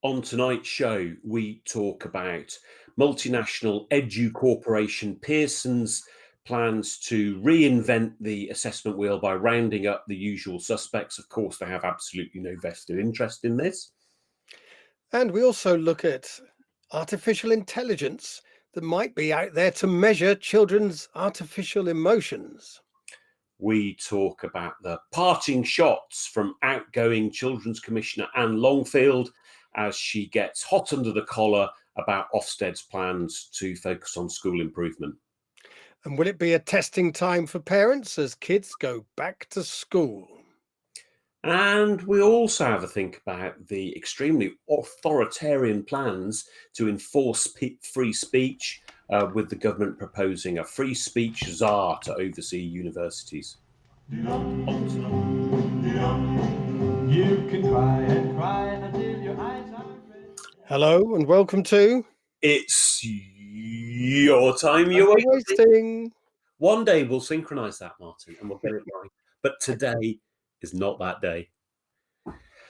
On tonight's show, we talk about multinational edu corporation Pearson's plans to reinvent the assessment wheel by rounding up the usual suspects. Of course, they have absolutely no vested interest in this. And we also look at artificial intelligence that might be out there to measure children's artificial emotions. We talk about the parting shots from outgoing Children's Commissioner Anne Longfield as she gets hot under the collar about Ofsted's plans to focus on school improvement. And will it be a testing time for parents as kids go back to school? And we also have a think about the extremely authoritarian plans to enforce free speech, with the government proposing a free speech czar to oversee universities. You can cry and cry until your eyes are red. Hello and welcome to It's your time, you're wasting. One day we'll synchronize that, Martin, and we'll get it right. But today is not that day.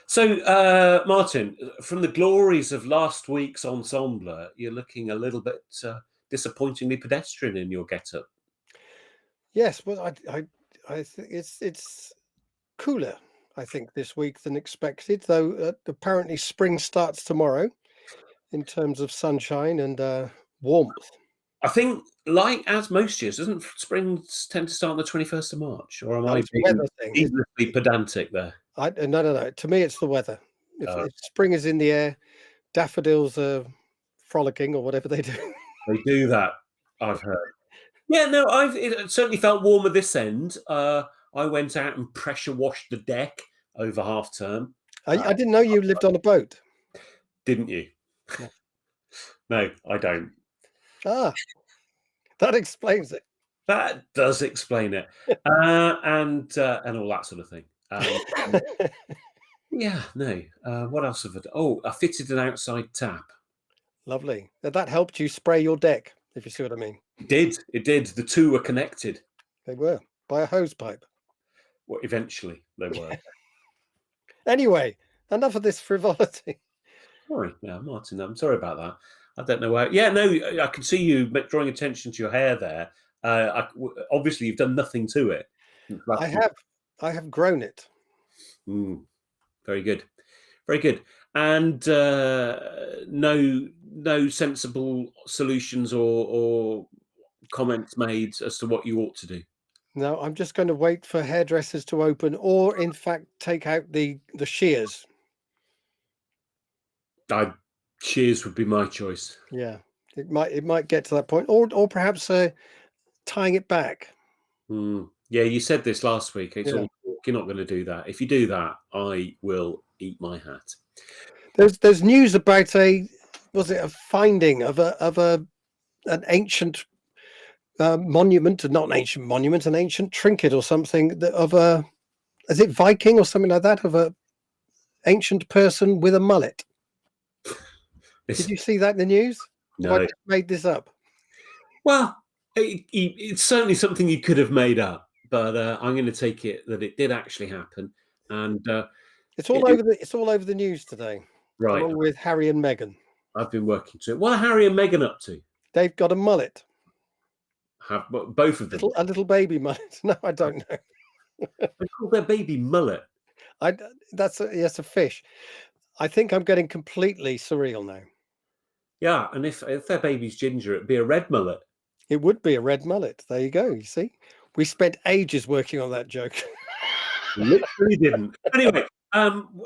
So, Martin, from the glories of last week's ensemble, you're looking a little bit disappointingly pedestrian in your get-up. Yes, well, I think it's cooler, I think, this week than expected, though apparently spring starts tomorrow in terms of sunshine and warmth. I think, like as most years, doesn't spring tend to start on the 21st of March? Or am I It's a being weather thing. needlessly pedantic there? No. To me, it's the weather. If spring is in the air, daffodils are frolicking or whatever they do. They do that, I've heard. Yeah, no, it certainly felt warmer this end. I went out and pressure washed the deck over half term. I didn't know you lived on a boat. Didn't you? No. No, I don't. Ah, that explains it. That does explain it, and all that sort of thing. Yeah, no. What else have I done? Oh, I fitted an outside tap. Lovely. That helped you spray your deck, if you see what I mean. It did. The two were connected. They were, by a hose pipe. Well, eventually they were. Anyway, enough of this frivolity. Sorry, yeah, Martin, I'm sorry about that. I don't know why. Yeah, no, I can see you drawing attention to your hair there. Obviously, you've done nothing to it. I have grown it. Very good, very good. And no sensible solutions or comments made as to what you ought to do. No, I'm just going to wait for hairdressers to open, or in fact, take out the shears. Shears would be my choice. Yeah, it might get to that point, or perhaps tying it back. Yeah, you said this last week. It's all talk. You're not going to do that. If you do that, I will eat my hat. There's news about a finding of an ancient monument, not an ancient monument, an ancient trinket or something is it Viking or something like that, of a ancient person with a mullet. Did you see that in the news? No. Have I just made this up? Well, it's certainly something you could have made up, but I'm going to take it that it did actually happen, and it's all over the news today, right? Along with Harry and Meghan. I've been working to it. What are Harry and Meghan up to? They've got a mullet. Have both of them? A little baby mullet. No, I don't know. They call their baby mullet. That's a fish. I think I'm getting completely surreal now. Yeah, and if their baby's ginger, it'd be a red mullet. It would be a red mullet. There you go. You see, we spent ages working on that joke. Literally didn't. Anyway,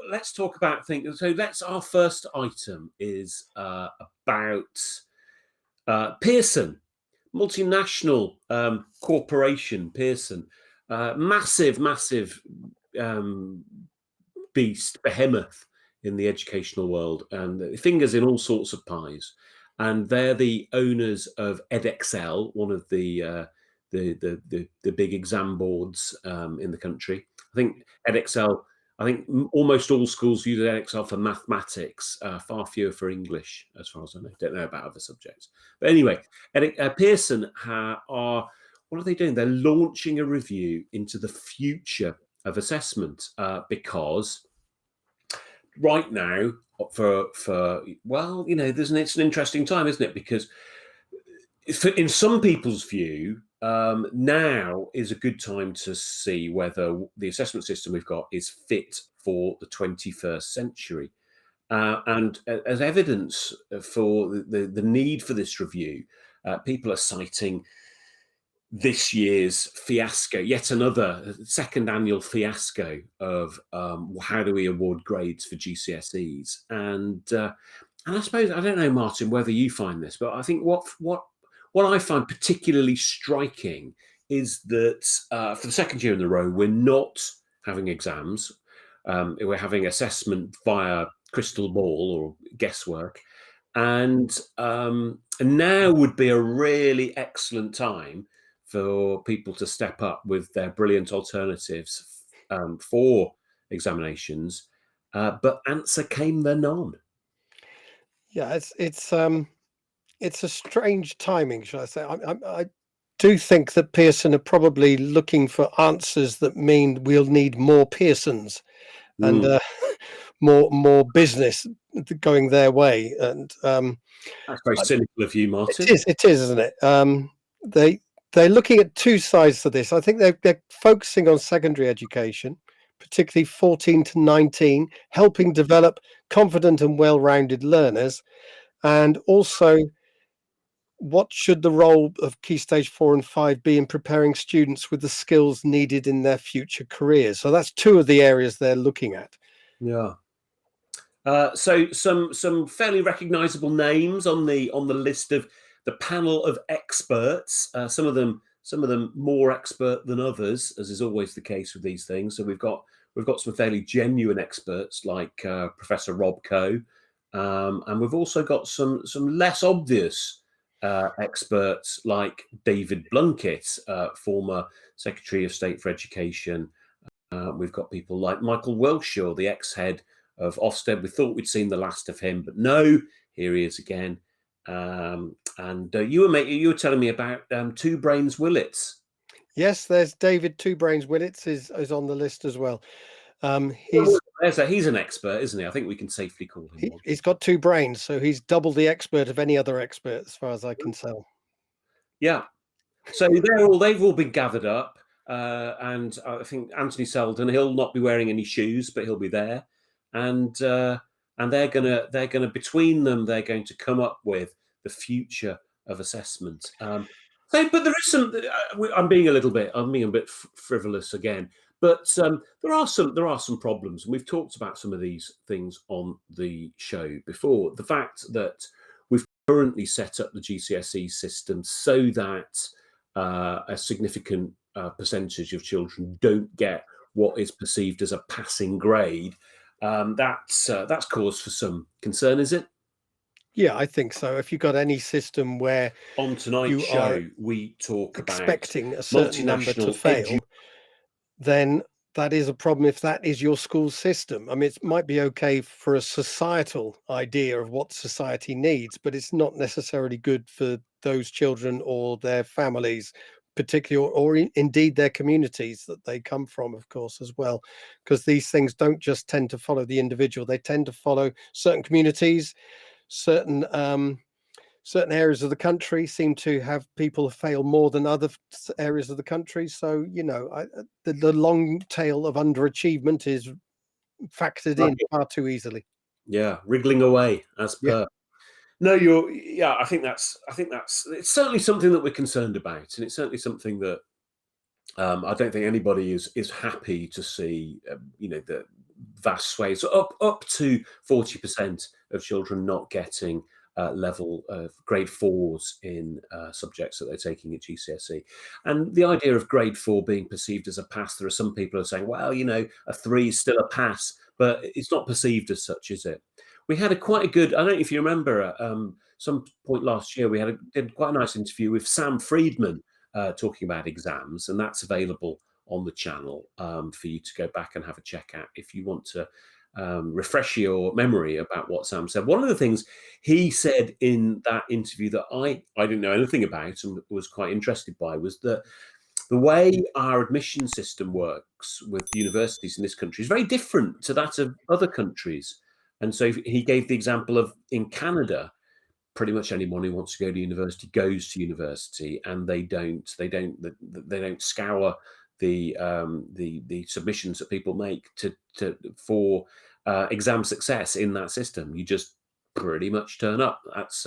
let's talk about things. So our first item is about Pearson, multinational corporation. Pearson, massive beast, behemoth in the educational world, and fingers in all sorts of pies. And they're the owners of EdXL, one of the big exam boards in the country. I think EdXL. I think almost all schools use EdXL for mathematics, far fewer for English, as far as I know. Don't know about other subjects. But anyway, Pearson what are they doing? They're launching a review into the future of assessment because right now for well, it's an interesting time, isn't it? Because in some people's view, now is a good time to see whether the assessment system we've got is fit for the 21st century. And as evidence for the need for this review, people are citing this year's fiasco, yet another second annual fiasco of how do we award grades for GCSEs. And I suppose, I don't know, Martin, whether you find this, but I think what I find particularly striking is that for the second year in a row, we're not having exams. We're having assessment via crystal ball or guesswork. And now would be a really excellent time for people to step up with their brilliant alternatives for examinations. But answer came there none. Yeah, it's a strange timing, shall I say? I do think that Pearson are probably looking for answers that mean we'll need more Pearsons and Mm, more business going their way. And that's very cynical of you, Martin. it is, isn't it? They they're looking at two sides to this. I think they're focusing on secondary education, particularly 14 to 19, helping develop confident and well-rounded learners, and also what should the role of Key Stage 4 and 5 be in preparing students with the skills needed in their future careers? So that's two of the areas they're looking at. Yeah. So some fairly recognisable names on the list of the panel of experts. Some of them more expert than others, as is always the case with these things. So we've got some fairly genuine experts like Professor Rob Coe, and we've also got some less obvious experts like David Blunkett, former Secretary of State for Education. We've got people like Michael Welshaw, the ex-head of Ofsted. We thought we'd seen the last of him, but no, here he is again. And you were telling me about Two Brains Willits. Yes, there's David Two Brains Willits is on the list as well. He's an expert, isn't he? I think we can safely call him one. He's got two brains, so he's double the expert of any other expert, as far as I can tell. Yeah. So they've all been gathered up, and I think Anthony Selden, he'll not be wearing any shoes, but he'll be there, and they're gonna between them they're going to come up with the future of assessment. But there is some. I'm being a bit frivolous again, but there are some problems, and we've talked about some of these things on the show before. The fact that we've currently set up the GCSE system so that a significant percentage of children don't get what is perceived as a passing grade. That's cause for some concern, is it? Yeah, I think so. If you've got any system where on tonight's show we talk expecting about a certain number to fail, then that is a problem if that is your school system. I mean, it might be okay for a societal idea of what society needs, but it's not necessarily good for those children or their families, particularly, or indeed their communities that they come from, of course, as well, because these things don't just tend to follow the individual. They tend to follow certain communities, certain areas of the country seem to have people fail more than other areas of the country. So, the long tail of underachievement is factored in far too easily. Yeah, wriggling away as per. Yeah. No, I think that's it's certainly something that we're concerned about, and it's certainly something that I don't think anybody is happy to see. The vast swathes up to 40% of children not getting level of grade 4s in subjects that they're taking at GCSE. And the idea of grade 4 being perceived as a pass, there are some people who are saying, well, a 3 is still a pass, but it's not perceived as such, is it? We had quite a good, I don't know if you remember, at some point last year, we did quite a nice interview with Sam Friedman talking about exams, and that's available on the channel for you to go back and have a check out if you want to refresh your memory about what Sam said. One of the things he said in that interview that I didn't know anything about and was quite interested by was that the way our admission system works with universities in this country is very different to that of other countries. And so he gave the example of in Canada, pretty much anyone who wants to go to university goes to university, and they don't scour the submissions that people make for exam success in that system. You just pretty much turn up. That's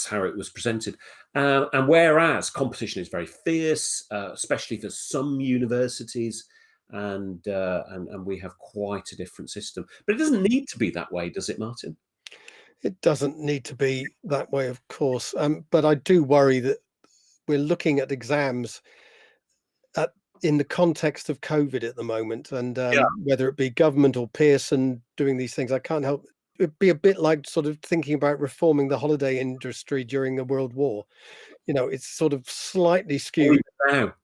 how it was presented. And whereas competition is very fierce, especially for some universities, and we have quite a different system. But it doesn't need to be that way, does it, Martin? It doesn't need to be that way, of course. But I do worry that we're looking at exams in the context of COVID at the moment, and Yeah. whether it be government or Pearson doing these things, I can't help. It'd be a bit like sort of thinking about reforming the holiday industry during the World War. You know, it's sort of slightly skewed. Now.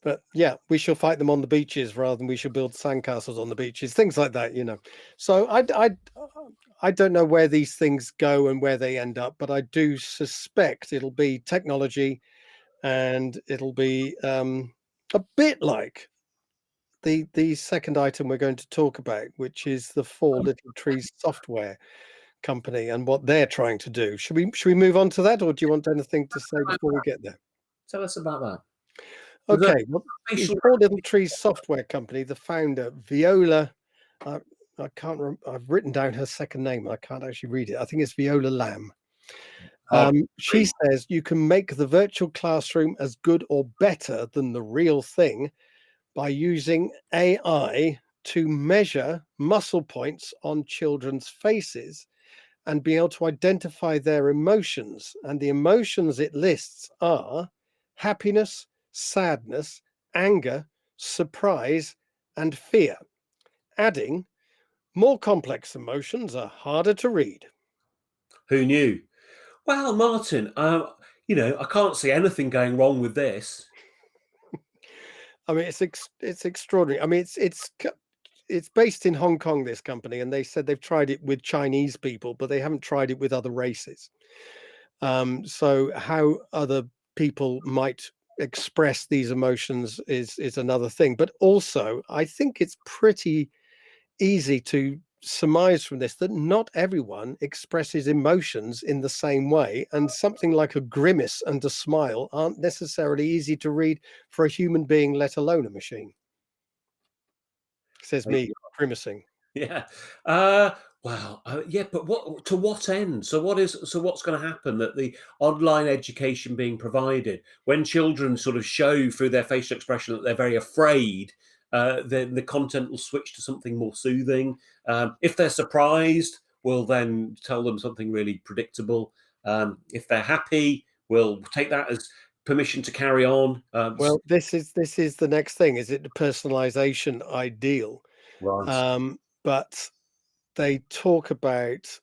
But yeah, we shall fight them on the beaches rather than we shall build sandcastles on the beaches, things like that, you know. So I don't know where these things go and where they end up, but I do suspect it'll be technology, and it'll be a bit like the second item we're going to talk about, which is the Four Little Trees software company and what they're trying to do. Should we move on to that, or do you want anything to say before we get there? Tell us about that. Okay, well, the Four Little Trees software company, the founder, Viola, I can't remember, I've written down her second name. I can't actually read it. I think it's Viola Lamb. She says you can make the virtual classroom as good or better than the real thing by using AI to measure muscle points on children's faces and be able to identify their emotions. And the emotions it lists are happiness, sadness, anger, surprise, and fear, adding more complex emotions are harder to read. Who knew? Well, Martin, I can't see anything going wrong with this. I mean, it's extraordinary. I mean, it's based in Hong Kong, this company, and they said they've tried it with Chinese people, but they haven't tried it with other races. So how other people might express these emotions is another thing. But also, I think it's pretty easy to surmise from this that not everyone expresses emotions in the same way, and something like a grimace and a smile aren't necessarily easy to read for a human being, let alone a machine. Says me, grimacing. Yeah. Yeah, but to what end? So what's going to happen that the online education being provided, when children sort of show through their facial expression that they're very afraid, then the content will switch to something more soothing. If they're surprised, we'll then tell them something really predictable. If they're happy, we'll take that as permission to carry on. Well, this is the next thing. Is it the personalization ideal? Right. But they talk about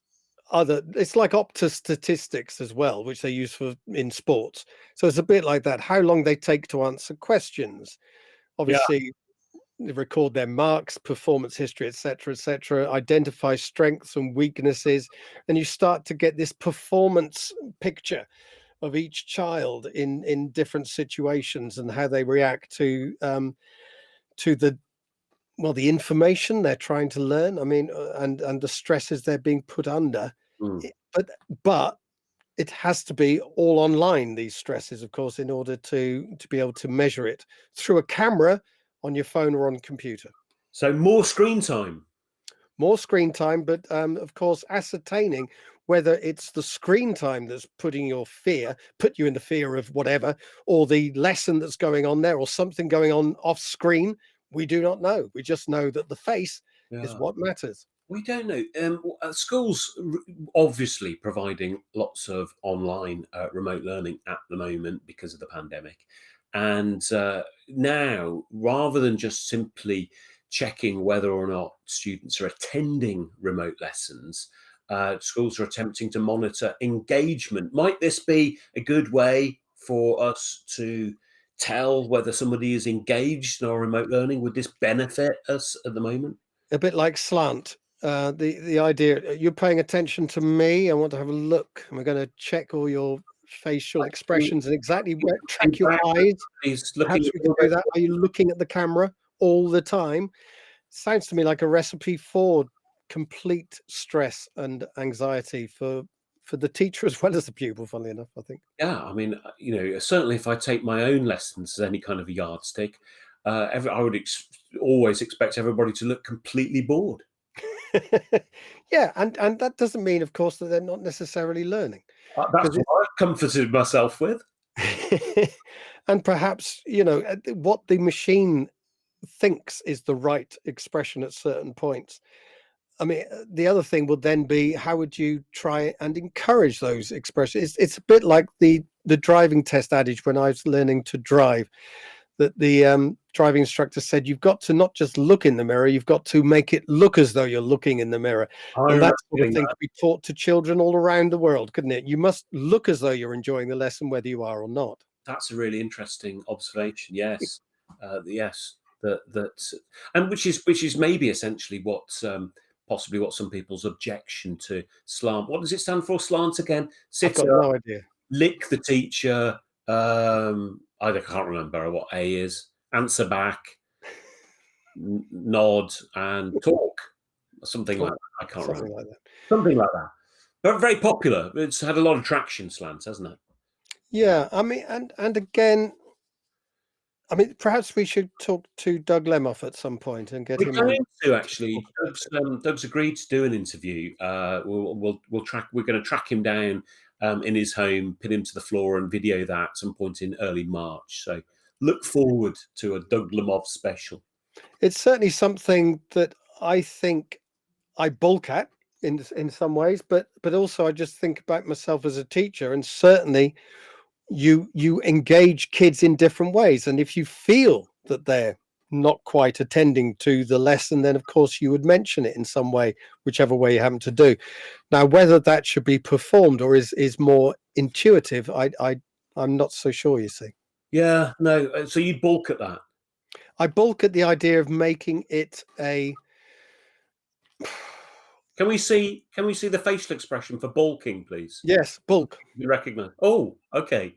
it's like Opta statistics as well, which they use in sports. So it's a bit like that. How long they take to answer questions. Obviously, they record their marks, performance history, etc., identify strengths and weaknesses, and you start to get this performance picture of each child in different situations and how they react to the information they're trying to learn. I mean, and the stresses they're being put under. But it has to be all online, these stresses, of course, in order to be able to measure it through a camera on your phone or on computer. So more screen time. More screen time, but of course, ascertaining whether it's the screen time that's put you in the fear of whatever, or the lesson that's going on there, or something going on off screen. We do not know. We just know that the face is what matters. We don't know. Schools obviously providing lots of online remote learning at the moment because of the pandemic. And now, rather than just simply checking whether or not students are attending remote lessons, schools are attempting to monitor engagement. Might this be a good way for us to tell whether somebody is engaged in our remote learning? Would this benefit us at the moment? A bit like slant. The idea, you're paying attention to me. I want to have a look. And we're going to check all your facial expressions and exactly track your eyes. He's Perhaps looking. we can do that. Are you looking at the camera all the time sounds to me like a recipe for complete stress and anxiety for the teacher as well as the pupil, funnily enough, I think. Yeah, I mean, certainly if I take my own lessons as any kind of a yardstick, I would always expect everybody to look completely bored. Yeah, and that doesn't mean, of course, that they're not necessarily learning. That's what I've comforted myself with. And perhaps, what the machine thinks is the right expression at certain points. I mean, the other thing would then be, how would you try and encourage those expressions? It's a bit like the driving test adage when I was learning to drive, that the driving instructor said, you've got to not just look in the mirror, you've got to make it look as though you're looking in the mirror. I And remember that sort of doing thing that. could be taught to children all around the world, couldn't it? You must look as though you're enjoying the lesson, whether you are or not. That's a really interesting observation. Yes, yes, that, and which is maybe essentially what possibly what some people's objection to slant. What does it stand for? Slant again? I've Sit got up, no idea. lick the teacher. I can't remember what A is. Answer back, nod, and talk. Something like that. I can't Something remember. like that. Something like that. But very popular. It's had a lot of traction, slant, hasn't it? Yeah, I mean, and again, I mean, perhaps we should talk to Doug Lemoff at some point and get We're him on. going to actually. Doug's agreed to do an interview. We'll track. We're going to track him down in his home, pin him to the floor, and video that at some point in early March. So look forward to a Doug Lemoff special. It's certainly something that I think I balk at in some ways, but also I just think about myself as a teacher, and certainly you engage kids in different ways, and if you feel that they're not quite attending to the lesson, then of course you would mention it in some way, whichever way you happen to do. Now, whether that should be performed or is more intuitive, I'm not so sure, you see. Yeah, no. So you balk at that. I balk at the idea of making it a Can we see the facial expression for balking, please? yes, bulk. You recognise? Oh, okay.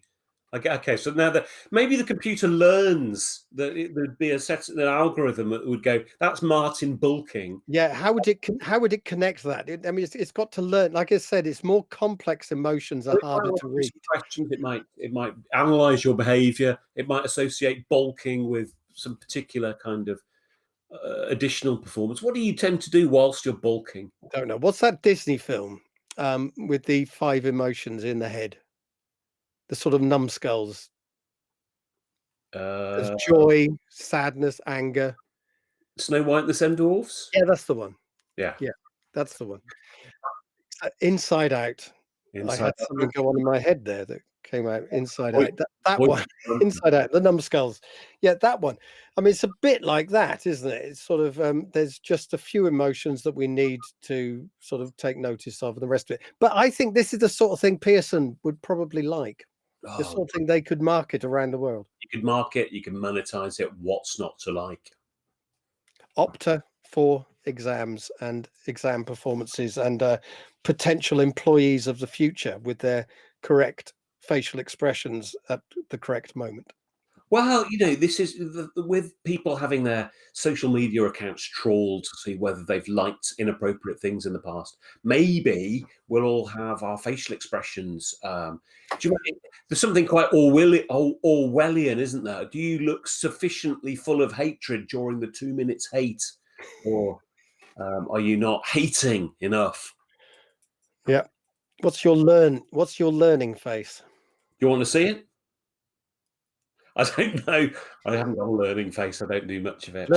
Okay, so now maybe the computer learns that there'd be an algorithm that would go, that's Martin bulking. Yeah, how would it connect that? I mean, it's got to learn. Like I said, it's more complex emotions are It might harder to ask you read. some questions. It might analyze your behavior. It might associate bulking with some particular kind of additional performance. What do you tend to do whilst you're bulking? Don't know. What's that Disney film with the 5 emotions in the head? The sort of numbskulls. There's Uh, joy, sadness, anger. Snow White and the Seven Dwarfs. Yeah, that's the one. Yeah, Yeah, that's the one. Inside Out. I Inside had Out. something go on in my head there that came out. Inside Boy- Out. That boy- one. Inside Out. The numbskulls. Yeah, that one. I mean, it's a bit like that, isn't it? It's sort of there's just a few emotions that we need to sort of take notice of, and the rest of it. But I think this is the sort of thing Pearson would probably like. The Oh, sort of thing they could market around the world. you can market, you can monetize it. What's not to like? Opta for exams and exam performances and potential employees of the future with their correct facial expressions at the correct moment. Well, this is with people having their social media accounts trawled to see whether they've liked inappropriate things in the past. Maybe we'll all have our facial expressions. There's something quite Orwellian, isn't there? Do you look sufficiently full of hatred during the 2 minutes hate, or are you not hating enough? Yeah. What's your learning face? Do you want to see it? I don't know. I haven't got a learning face. I don't do much of it.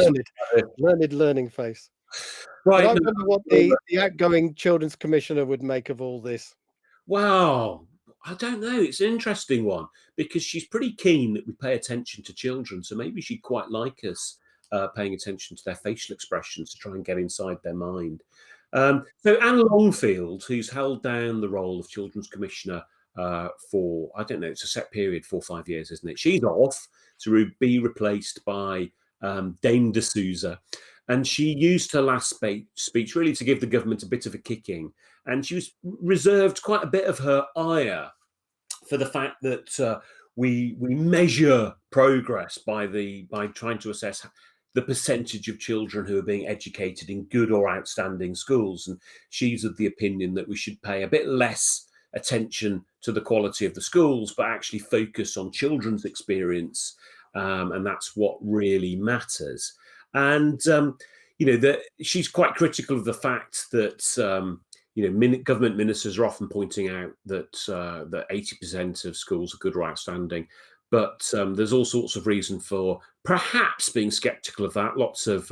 Learned learning face. But I Right. wonder what the outgoing children's commissioner would make of all this. Wow. I don't know. It's an interesting one because she's pretty keen that we pay attention to children. So maybe she'd quite like us paying attention to their facial expressions to try and get inside their mind. So Anne Longfield, who's held down the role of Children's Commissioner for, I don't know, it's a set period, 4 or 5 years, isn't it? She's off to be replaced by Dame D'Souza. And she used her last speech really to give the government a bit of a kicking. And she was reserved quite a bit of her ire for the fact that we measure progress by trying to assess the percentage of children who are being educated in good or outstanding schools. And she's of the opinion that we should pay a bit less attention to the quality of the schools, but actually focus on children's experience. And that's what really matters. And, that she's quite critical of the fact that, government ministers are often pointing out that 80% of schools are good or outstanding. But there's all sorts of reason for perhaps being skeptical of that. Lots of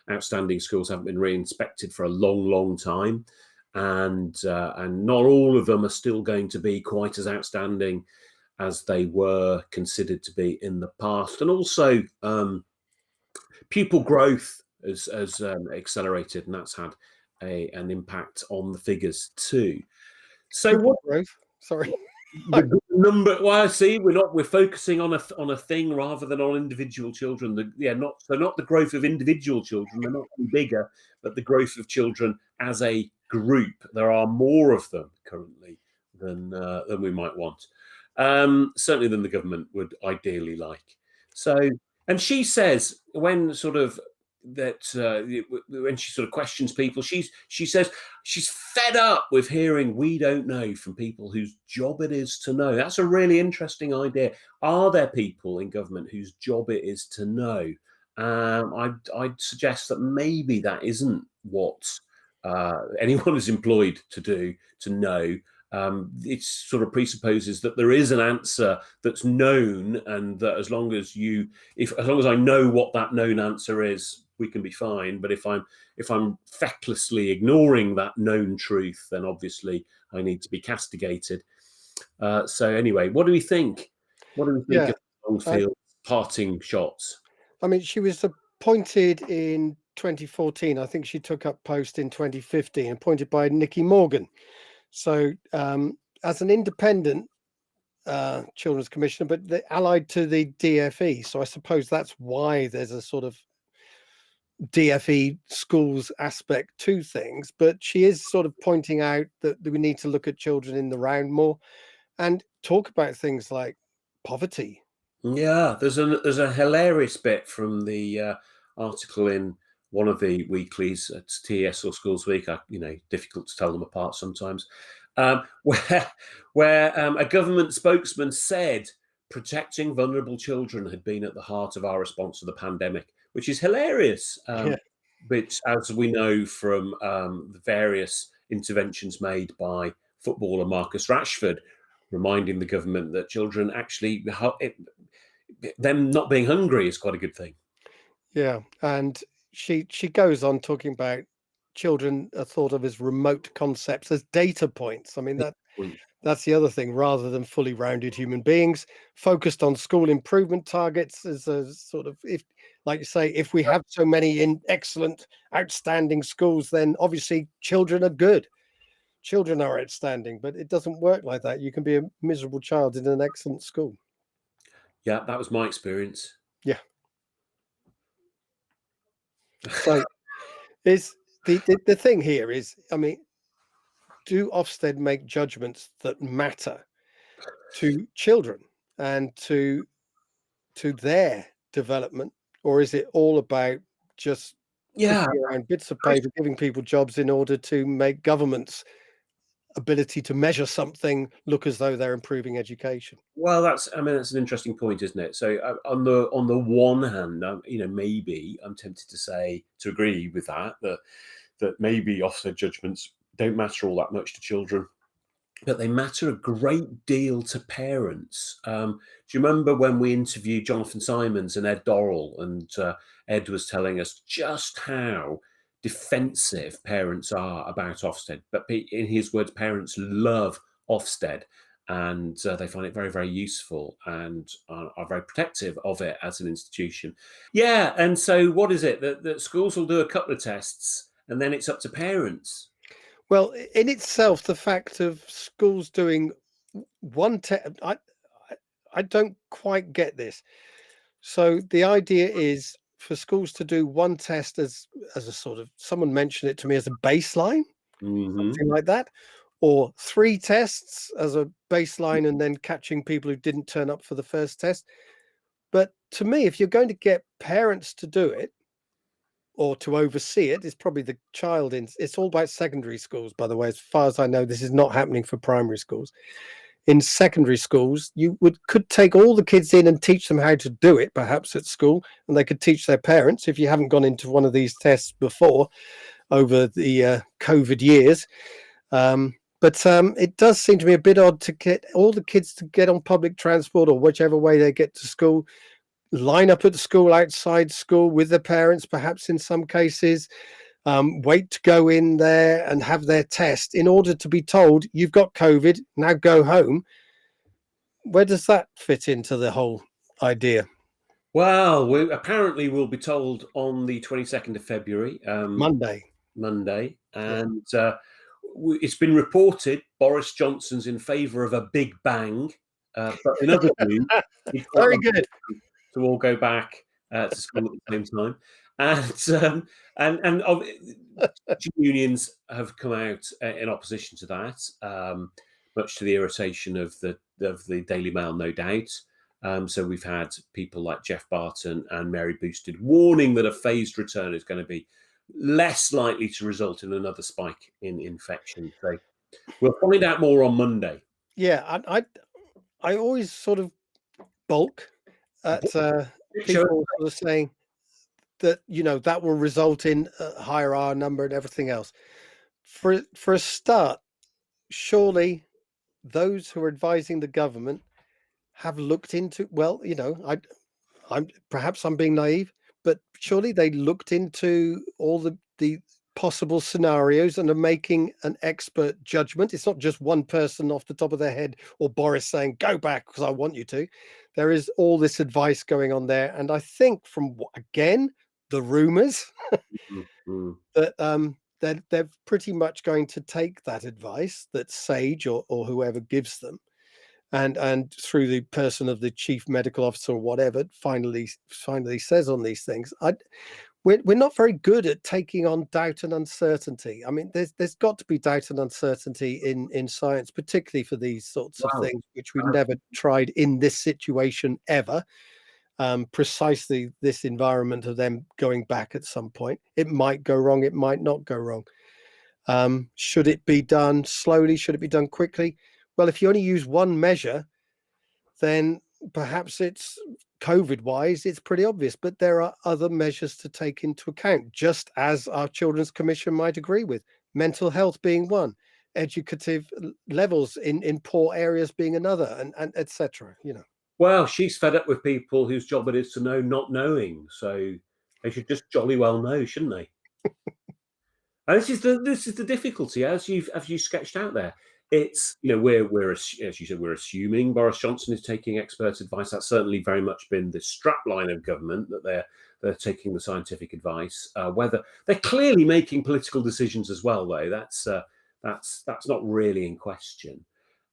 outstanding schools haven't been re-inspected for a long, long time. And not all of them are still going to be quite as outstanding as they were considered to be in the past. And also, pupil growth has accelerated, and that's had an impact on the figures too. So Pupil growth. Sorry. the number? Well, see, we're focusing on a thing rather than on individual children. Not the growth of individual children. They're not any bigger, but the growth of children as a group. There are more of them currently than we might want. Certainly than the government would ideally like. So, and she says when she sort of questions people, she says she's fed up with hearing "we don't know" from people whose job it is to know. That's a really interesting idea. Are there people in government whose job it is to know? I'd suggest that maybe that isn't what anyone is employed to do, to know. It sort of presupposes that there is an answer that's known, and that as long as I know what that known answer is, we can be fine. But if I'm fecklessly ignoring that known truth, then obviously I need to be castigated. So anyway, what do we think? What do we think of Longfield's parting shots? I mean, she was appointed in 2014. I think she took up post in 2015, appointed by Nicky Morgan. So as an independent children's commissioner, but allied to the DFE. So I suppose that's why there's a sort of DFE schools aspect to things. But she is sort of pointing out that we need to look at children in the round more and talk about things like poverty. Yeah, there's a hilarious bit from the article in one of the weeklies at TES or Schools Week. Difficult to tell them apart sometimes. Where a government spokesman said protecting vulnerable children had been at the heart of our response to the pandemic, which is hilarious. Which, as we know from the various interventions made by footballer Marcus Rashford, reminding the government that children actually, them not being hungry is quite a good thing. Yeah, and she goes on talking about children are thought of as remote concepts, as data points. I mean, that's the other thing. Rather than fully rounded human beings, focused on school improvement targets as a sort of, if, like you say, if we have so many in excellent, outstanding schools, then obviously children are good. Children are outstanding, but it doesn't work like that. You can be a miserable child in an excellent school. Yeah, that was my experience. Yeah. So is the thing here is, I mean, do Ofsted make judgments that matter to children and to their development, or is it all about just clicking around bits of paper, giving people jobs in order to make government's ability to measure something look as though they're improving education? Well, that's an interesting point, isn't it? So on the one hand, maybe I'm tempted to agree with that maybe Ofsted judgments don't matter all that much to children, but they matter a great deal to parents. Do you remember when we interviewed Jonathan Simons and Ed Dorrell, and Ed was telling us just how defensive parents are about Ofsted? But in his words, parents love Ofsted, and they find it very, very useful and are very protective of it as an institution. Yeah, and so what is it? That schools will do a couple of tests and then it's up to parents? Well, in itself, the fact of schools doing one test, I don't quite get this. So the idea is for schools to do one test as a sort of, someone mentioned it to me as a baseline, something like that, or 3 tests as a baseline and then catching people who didn't turn up for the first test. But to me, if you're going to get parents to do it, or to oversee it is probably the child in. It's all about secondary schools, by the way. As far as I know, this is not happening for primary schools. In secondary schools, you could take all the kids in and teach them how to do it, perhaps at school, and they could teach their parents. If you haven't gone into one of these tests before over the COVID years, but it does seem to me a bit odd to get all the kids to get on public transport or whichever way they get to school, line up at the school, outside school with their parents, perhaps in some cases, wait to go in there and have their test in order to be told you've got COVID, now go home. Where does that fit into the whole idea? Well, apparently we'll be told on the 22nd of February, Monday. And it's been reported Boris Johnson's in favour of a big bang, but in other news, he'd quite Very like good. to all go back to school at the same time, and unions have come out in opposition to that, much to the irritation of the Daily Mail, no doubt. So we've had people like Jeff Barton and Mary Boosted warning that a phased return is going to be less likely to result in another spike in infection. So we'll find out more on Monday. Yeah, I always sort of balk at people sort of saying that, you know, that will result in a higher R number and everything else. For a start, surely those who are advising the government have looked into, well, you know, I'm perhaps I'm being naive, but surely they looked into all the possible scenarios and are making an expert judgment. It's not just one person off the top of their head or Boris saying, go back because I want you to. There is all this advice going on there. And I think from, again, the rumors that they're pretty much going to take that advice that Sage or whoever gives them, and through the person of the chief medical officer or whatever finally says on these things. We're not very good at taking on doubt and uncertainty. I mean, there's got to be doubt and uncertainty in science, particularly for these sorts of things, which we've never tried in this situation ever. Precisely this environment of them going back at some point. It might go wrong, it might not go wrong. Should it be done slowly? Should it be done quickly? Well, if you only use one measure, then perhaps it's COVID-wise, it's pretty obvious, but there are other measures to take into account, just as our Children's Commission might agree with, mental health being one, educative levels in poor areas being another, and etc. You know. Well, she's fed up with people whose job it is to know not knowing, so they should just jolly well know, shouldn't they? And this is the difficulty, as you sketched out there. It's, you know, we're as you said, we're assuming Boris Johnson is taking expert advice. That's certainly very much been the strapline of government, that they're taking the scientific advice. Whether they're clearly making political decisions as well, though, that's not really in question.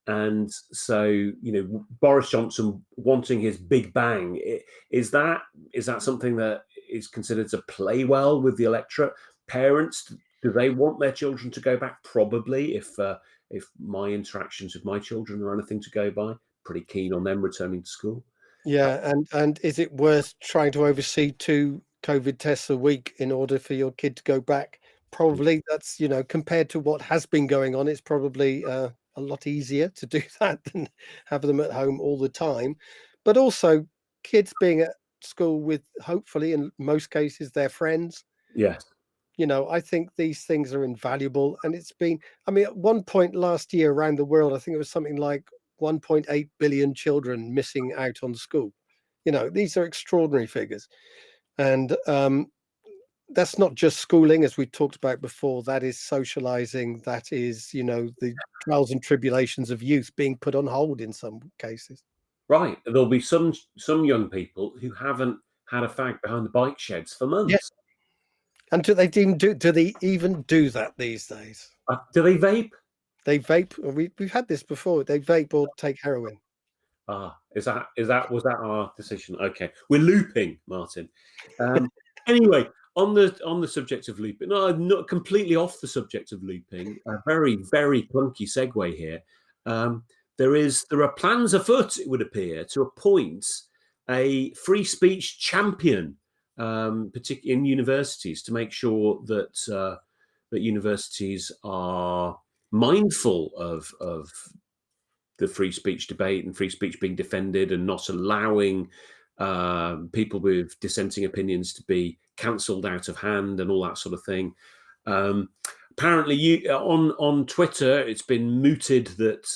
And so, you know, Boris Johnson wanting his big bang, is that something that is considered to play well with the electorate? Parents, do they want their children to go back? Probably. If my interactions with my children are anything to go by, pretty keen on them returning to school. Yeah, and is it worth trying to oversee 2 COVID tests a week in order for your kid to go back? Probably. That's, you know, compared to what has been going on, it's probably a lot easier to do that than have them at home all the time. But also, kids being at school with, hopefully, in most cases, their friends. Yes. You know, I think these things are invaluable. And it's been, I mean, at one point last year around the world, I think it was something like 1.8 billion children missing out on school. You know, these are extraordinary figures. And that's not just schooling, as we talked about before. That is socializing. That is, you know, the trials and tribulations of youth being put on hold in some cases. Right. There'll be some young people who haven't had a fag behind the bike sheds for months. Yes. And do they even do that these days? Do they vape? They vape. We've had this before. They vape or take heroin. Was that our decision? Okay, we're looping, Martin. Anyway, on the subject of looping, no, not completely off the subject of looping. A very, very clunky segue here. There are plans afoot, it would appear, to appoint a free speech champion particularly in universities, to make sure that that universities are mindful of the free speech debate and free speech being defended, and not allowing people with dissenting opinions to be cancelled out of hand and all that sort of thing. Apparently, on Twitter, it's been mooted that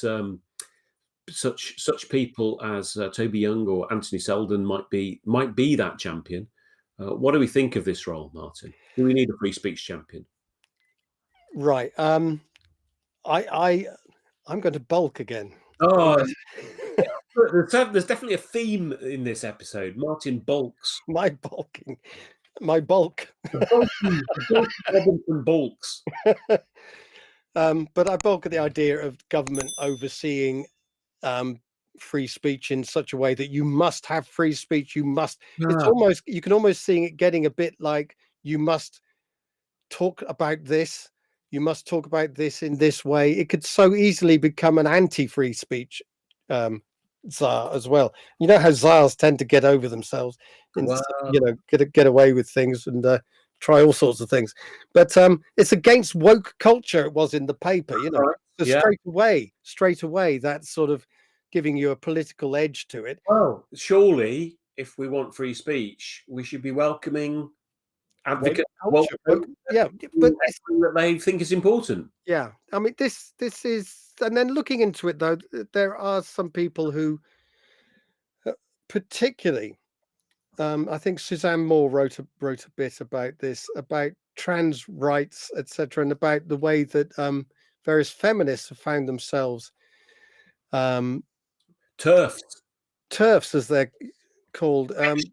such people as Toby Young or Anthony Seldon might be that champion. What do we think of this role, Martin? Do we need a free speech champion? Right. I'm going to bulk again. Oh, there's definitely a theme in this episode. Martin bulks. My bulking, my bulk. The Robinson bulks. But I bulk at the idea of government overseeing free speech in such a way that you must have free speech. You must. It's almost, you can almost see it getting a bit like, you must talk about this. You must talk about this in this way. It could so easily become an anti-free speech czar as well. You know how czars tend to get over themselves, and get away with things and try all sorts of things. But it's against woke culture. It was in the paper, so straight away, that's sort of giving you a political edge to it. Well, surely, if we want free speech, we should be welcoming advocates. But that they think is important. Yeah, I mean, this is, and then looking into it though, there are some people who, particularly, I think Suzanne Moore wrote a bit about this, about trans rights, etc., and about the way that various feminists have found themselves TERFs, as they're called, trans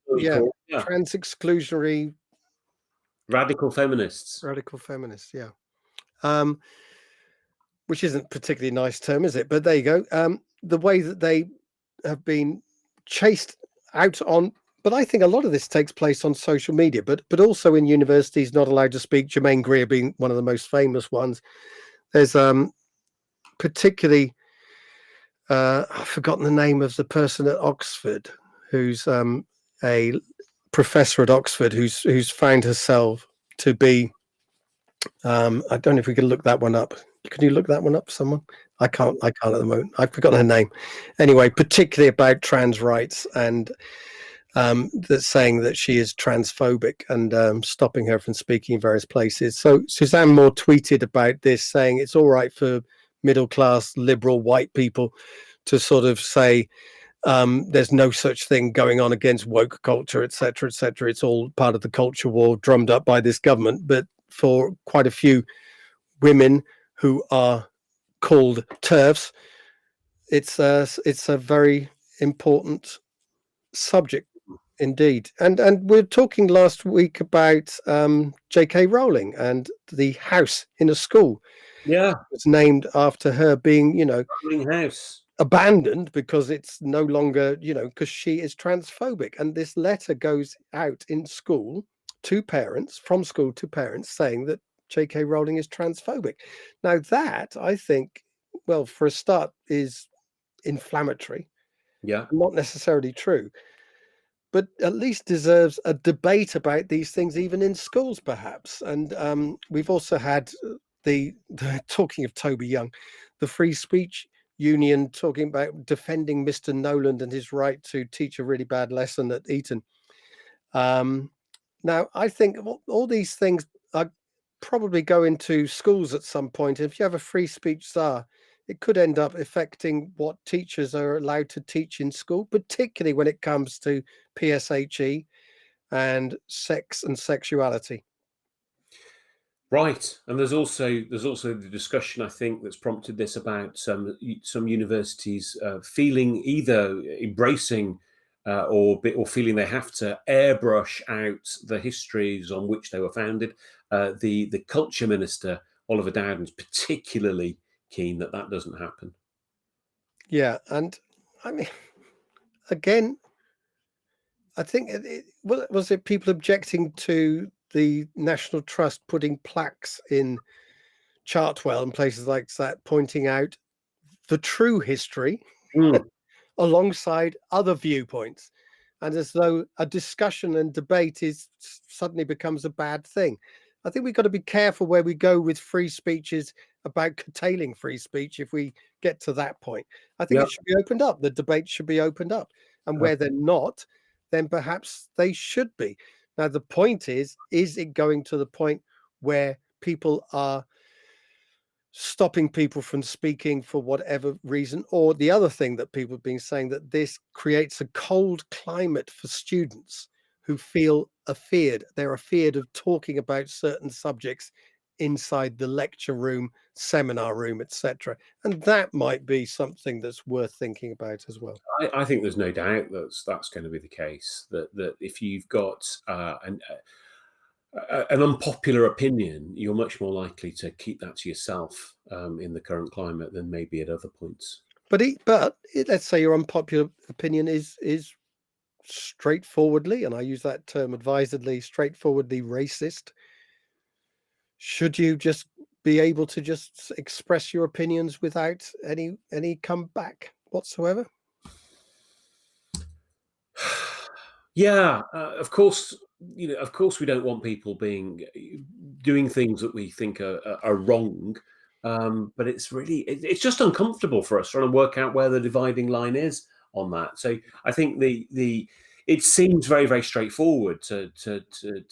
exclusionary radical feminists, which isn't a particularly nice term, is it? But there you go. The way that they have been chased out on, but I think a lot of this takes place on social media, but also in universities, not allowed to speak. Germaine Greer being one of the most famous ones. There's particularly, I've forgotten the name of the person at Oxford, who's a professor at Oxford, who's found herself to be, I don't know if we can look that one up. Can you look that one up, someone? I can't at the moment. I've forgotten her name. Anyway, particularly about trans rights, and that's saying that she is transphobic, and stopping her from speaking in various places. So Suzanne Moore tweeted about this, saying it's all right for middle class liberal white people to sort of say there's no such thing going on against woke culture, etc., etc. It's all part of the culture war drummed up by this government. But for quite a few women who are called TERFs, it's a very important subject indeed. And we're talking last week about J.K. Rowling and the house in a school. Yeah, it's named after her, being Rowling House, abandoned because it's no longer, because she is transphobic. And this letter goes out in school to parents, from school to parents, saying that J.K. Rowling is transphobic. Now that, I think, well, for a start, is inflammatory. Yeah, not necessarily true, but at least deserves a debate about these things, even in schools, perhaps. And we've also had the talking of Toby Young, the Free Speech Union talking about defending Mr. Noland and his right to teach a really bad lesson at Eton. Now, I think all these things are probably go into schools at some point. If you have a free speech czar, it could end up affecting what teachers are allowed to teach in school, particularly when it comes to PSHE and sex and sexuality. Right, and there's also the discussion, I think, that's prompted this, about some universities feeling either embracing or feeling they have to airbrush out the histories on which they were founded. The culture minister, Oliver Dowden's, particularly keen that doesn't happen. Yeah, and I mean, again, I think was it people objecting to the National Trust putting plaques in Chartwell and places like that, pointing out the true history alongside other viewpoints. and as though a discussion and debate is suddenly becomes a bad thing. I think we've got to be careful where we go with free speeches about curtailing free speech if we get to that point. I think Yeah. it should be opened up. The debate should be opened up. And where they're not, then perhaps they should be. Now, the point is it going to the point where people are stopping people from speaking for whatever reason? Or the other thing that people have been saying, that this creates a cold climate for students who feel afeared. They're afeared of talking about certain subjects inside the lecture room, seminar room, etc. And that might be something that's worth thinking about as well. I think there's no doubt that's going to be the case. That if you've got an unpopular opinion, you're much more likely to keep that to yourself in the current climate than maybe at other points. But let's say your unpopular opinion is straightforwardly, and I use that term advisedly, straightforwardly racist. Should you just be able to just express your opinions without any comeback whatsoever? Yeah, of course. Of course, we don't want people doing things that we think are wrong. But it's just uncomfortable for us trying to work out where the dividing line is on that. So I think it seems very, very straightforward to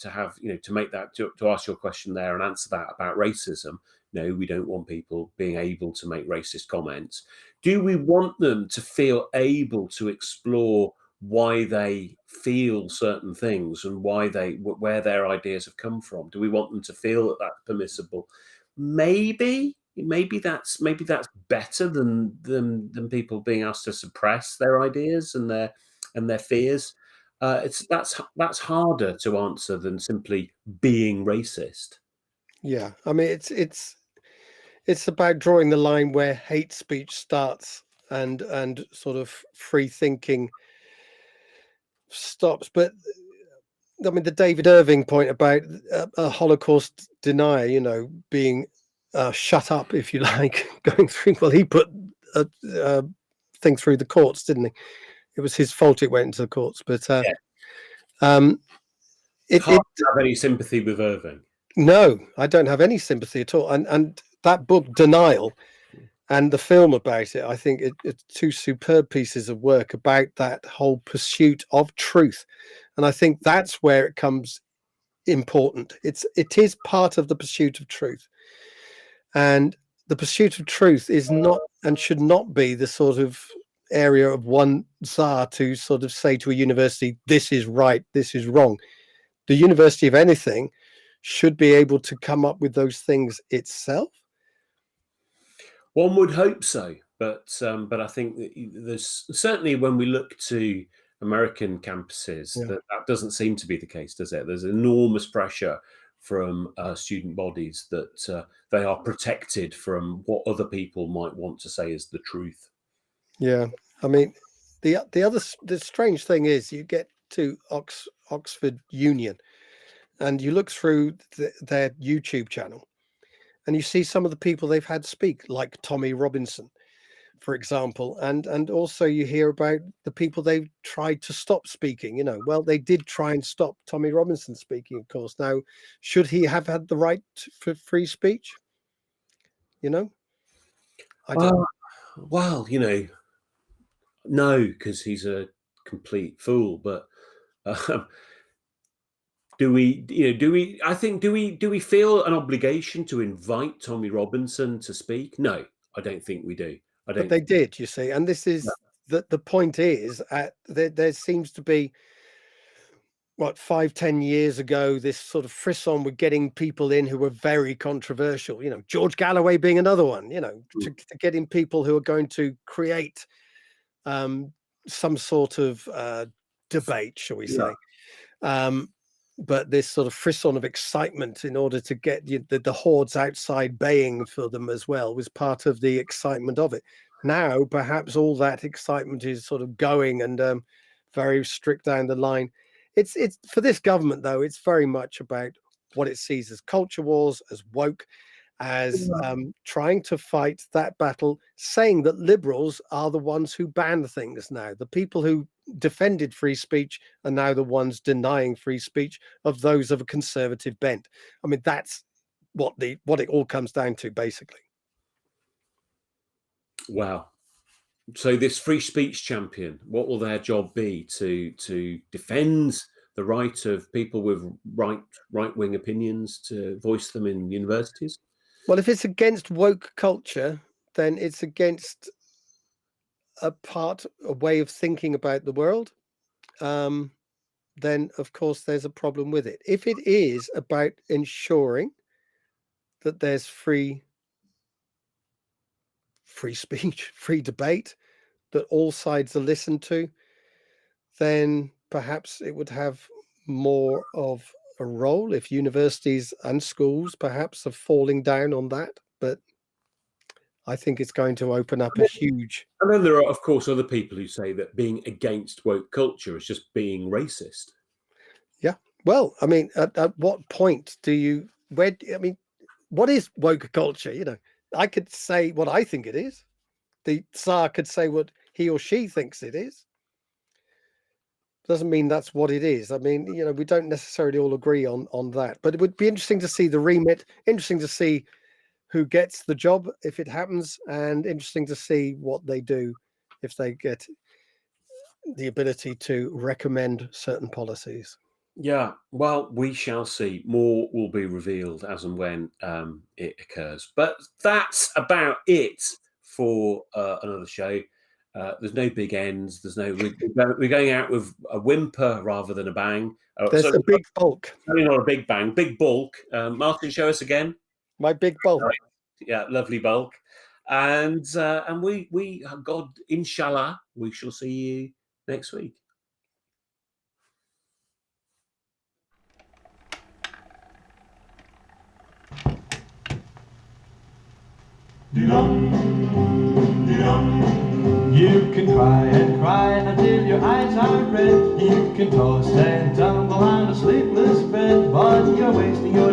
have, to make that, to ask your question there and answer that about racism. No, we don't want people being able to make racist comments. Do we want them to feel able to explore why they feel certain things and where their ideas have come from? Do we want them to feel that that's permissible? Maybe that's better than people being asked to suppress their ideas and their fears. That's harder to answer than simply being racist. Yeah, I mean it's about drawing the line where hate speech starts and sort of free thinking stops. But I mean, the David Irving point about a Holocaust denier, being shut up, if you like, going through. Well, he put a thing through the courts, didn't he? It was his fault it went into the courts. But Yeah. Hard to have any sympathy with Irving. No, I don't have any sympathy at all. And that book, Denial, and the film about it, I think it's two superb pieces of work about that whole pursuit of truth. And I think that's where it comes important. It is part of the pursuit of truth. And the pursuit of truth is not and should not be the sort of area of one czar to sort of say to a university, this is right, this is wrong. The university of anything should be able to come up with those things itself. One would hope so, but I think that there's certainly, when we look to American campuses, that doesn't seem to be the case, does it? There's enormous pressure from student bodies that they are protected from what other people might want to say is the truth. Yeah, I mean, the strange thing is, you get to Oxford Union, and you look through their YouTube channel, and you see some of the people they've had speak, like Tommy Robinson, for example, and also you hear about the people they've tried to stop speaking. Well, they did try and stop Tommy Robinson speaking, of course. Now, should he have had the right for free speech? I don't. Well, no, because he's a complete fool. But do we? I think do we feel an obligation to invite Tommy Robinson to speak? No, I don't think we do. But they did, you see, and this is the point is, there seems to be, 5-10 years ago, this sort of frisson with getting people in who were very controversial, George Galloway being another one, to getting people who are going to create some sort of debate, shall we say. But this sort of frisson of excitement in order to get the hordes outside baying for them as well was part of the excitement of it. Now, perhaps all that excitement is sort of going and very strict down the line. It's for this government, though, it's very much about what it sees as culture wars, as woke, as trying to fight that battle, saying that liberals are the ones who ban things now. The people who defended free speech are now the ones denying free speech of those of a conservative bent. I mean, that's what it all comes down to, basically. Wow. So this free speech champion, what will their job be? To defend the right of people with right-wing opinions to voice them in universities? Well, if it's against woke culture, then it's against a way of thinking about the world. Then of course there's a problem with it. If it is about ensuring that there's free speech, free debate, that all sides are listened to, then perhaps it would have more of a role. If universities and schools perhaps are falling down on that, but I think it's going to open up a huge... And then there are, of course, other people who say that being against woke culture is just being racist. Yeah. Well, I mean, at what point do you... I mean, what is woke culture? You know, I could say what I think it is. The Tsar could say what he or she thinks it is. Doesn't mean that's what it is. I mean, you know, we don't necessarily all agree on that. But it would be interesting to see the remit, interesting to see who gets the job if it happens, and interesting to see what they do if they get the ability to recommend certain policies. Yeah, well, we shall see. More will be revealed as and when it occurs. But that's about it for another show. There's no big ends. There's no. We're going out with a whimper rather than a bang. There's a big bulk. Certainly not a big bang. Big bulk. Martin, show us again. My big bulk. Yeah, lovely bulk. And we God, inshallah, we shall see you next week. You can cry and cry until your eyes are red. You can toss and tumble on a sleepless bed, but you're wasting your